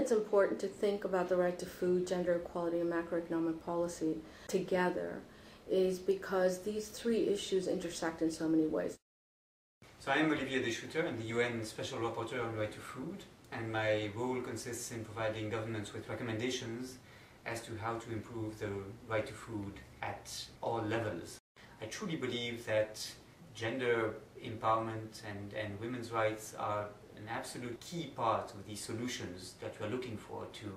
it's important to think about the right to food, gender equality, and macroeconomic policy together is because these three issues intersect in so many ways. So I am Ria DasGupta, I'm the UN Special Rapporteur on Right to Food, and my role consists in providing governments with recommendations as to how to improve the right to food at all levels. I truly believe that gender empowerment and women's rights are an absolute key part of the solutions that we are looking for to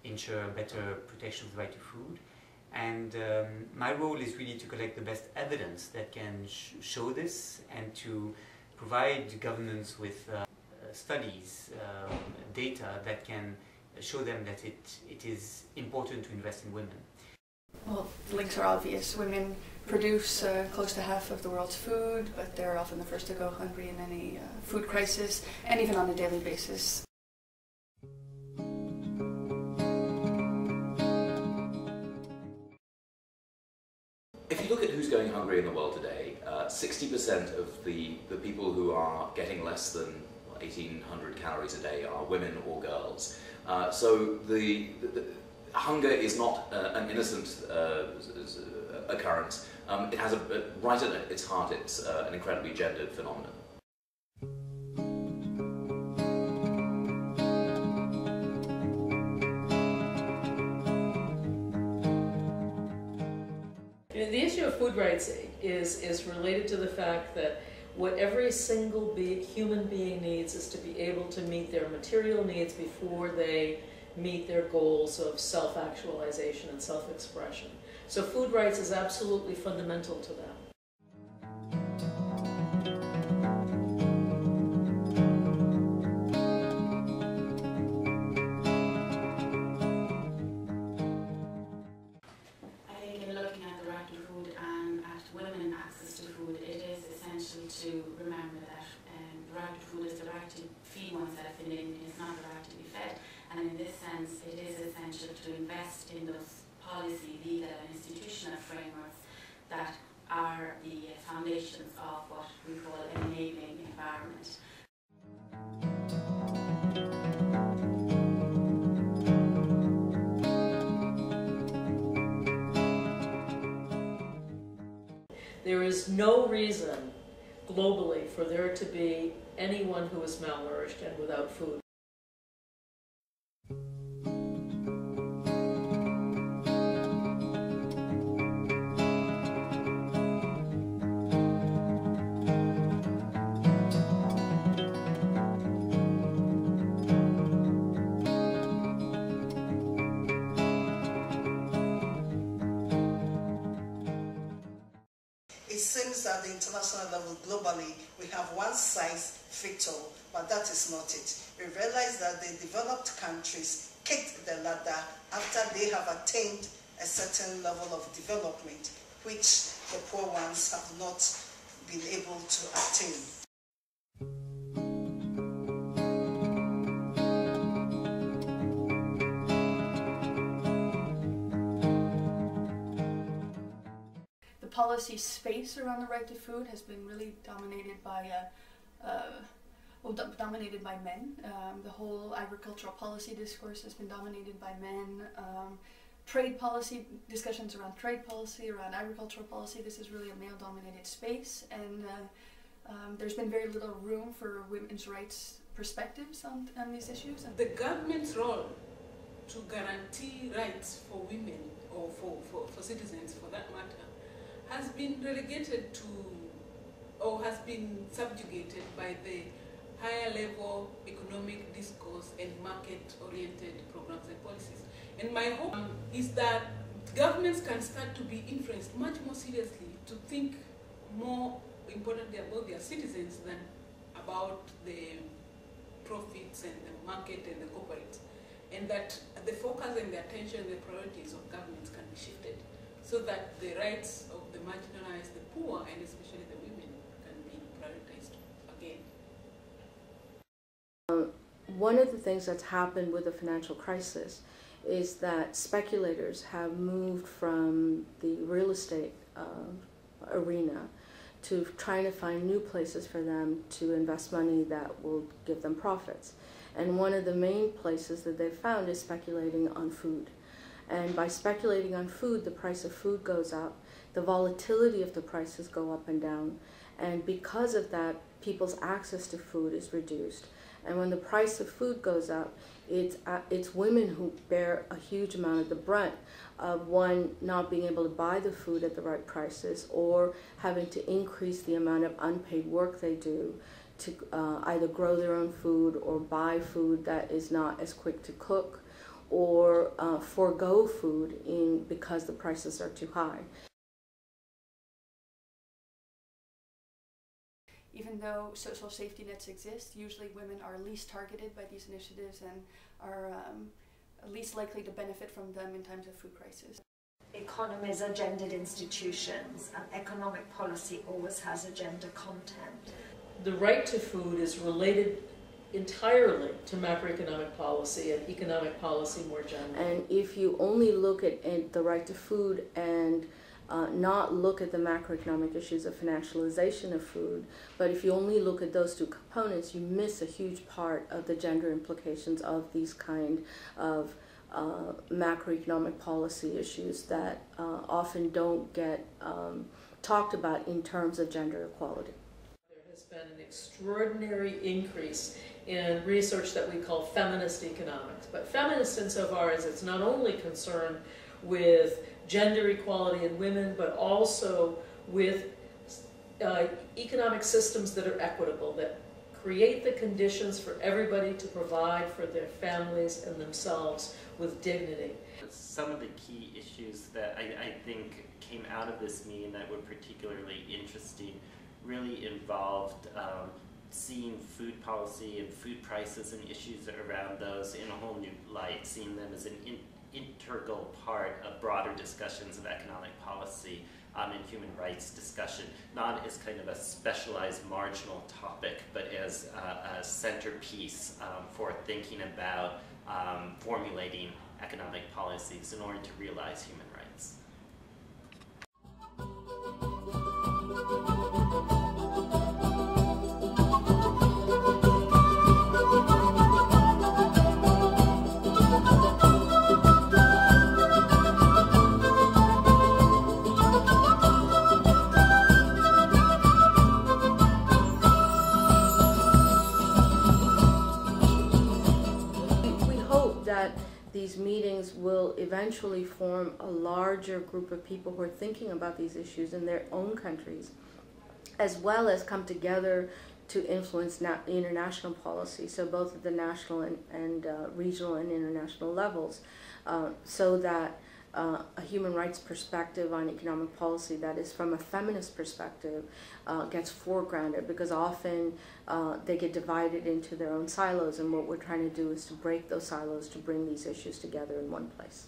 ensure better protection of the right to food. And my role is really to collect the best evidence that can show this and to provide governments with studies, data that can show them that it is important to invest in women. Well, the links are obvious. Women produce close to half of the world's food, but they're often the first to go hungry in any food crisis, and even on a daily basis. If you look at who's going hungry in the world today, 60% of the people who are getting less than 1,800 calories a day are women or girls. So the hunger is not an innocent occurrence. It has right at its heart, it's an incredibly gendered phenomenon. The issue of food rights is related to the fact that what every single human being needs is to be able to meet their material needs before they meet their goals of self-actualization and self-expression. So food rights is absolutely fundamental to that. To remember that the right to food is the right to feed oneself in it is not the right to be fed, and in this sense it is essential to invest in those policy, legal and institutional frameworks that are the foundations of what we call an enabling environment. There is no reason globally for there to be anyone who is malnourished and without food. It seems at the international level, globally, we have one size fits all, but that is not it. We realize that the developed countries kicked the ladder after they have attained a certain level of development, which the poor ones have not been able to attain. Policy space around the right to food has been really dominated by dominated by men. The whole agricultural policy discourse has been dominated by men. Trade policy, discussions around trade policy, around agricultural policy, this is really a male-dominated space, and there's been very little room for women's rights perspectives on these issues. The government's role to guarantee rights for women, or for citizens for that matter, has been relegated to, or has been subjugated by the higher level economic discourse and market-oriented programs and policies. And my hope is that governments can start to be influenced much more seriously to think more importantly about their citizens than about the profits and the market and the corporates. And that the focus and the attention and the priorities of governments can be shifted so that the rights of the marginalized, the poor, and especially the women can be prioritized again. One of the things that's happened with the financial crisis is that speculators have moved from the real estate arena to trying to find new places for them to invest money that will give them profits. And one of the main places that they've found is speculating on food. And by speculating on food, the price of food goes up, the volatility of the prices go up and down, and because of that, people's access to food is reduced. And when the price of food goes up, it's women who bear a huge amount of the brunt of, one, not being able to buy the food at the right prices, or having to increase the amount of unpaid work they do to either grow their own food or buy food that is not as quick to cook, or forego food because the prices are too high. Even though social safety nets exist, usually women are least targeted by these initiatives and are least likely to benefit from them in times of food crisis. Economies are gendered institutions, and economic policy always has a gender content. The right to food is related entirely to macroeconomic policy and economic policy more generally. And if you only look at the right to food and not look at the macroeconomic issues of financialization of food, but if you only look at those two components, you miss a huge part of the gender implications of these kind of macroeconomic policy issues that often don't get talked about in terms of gender equality. There has been an extraordinary increase in research that we call feminist economics. But feminist insofar as it's not only concerned with gender equality in women, but also with economic systems that are equitable, that create the conditions for everybody to provide for their families and themselves with dignity. Some of the key issues that I think came out of this meeting that were particularly interesting really involved seeing food policy and food prices and issues around those in a whole new light, seeing them as an integral part of broader discussions of economic policy and human rights discussion, not as kind of a specialized marginal topic, but as a centerpiece for thinking about formulating economic policies in order to realize human rights. These meetings will eventually form a larger group of people who are thinking about these issues in their own countries, as well as come together to influence international policy, so both at the national and regional and international levels, so that a human rights perspective on economic policy that is from a feminist perspective gets foregrounded, because often they get divided into their own silos, and what we're trying to do is to break those silos to bring these issues together in one place.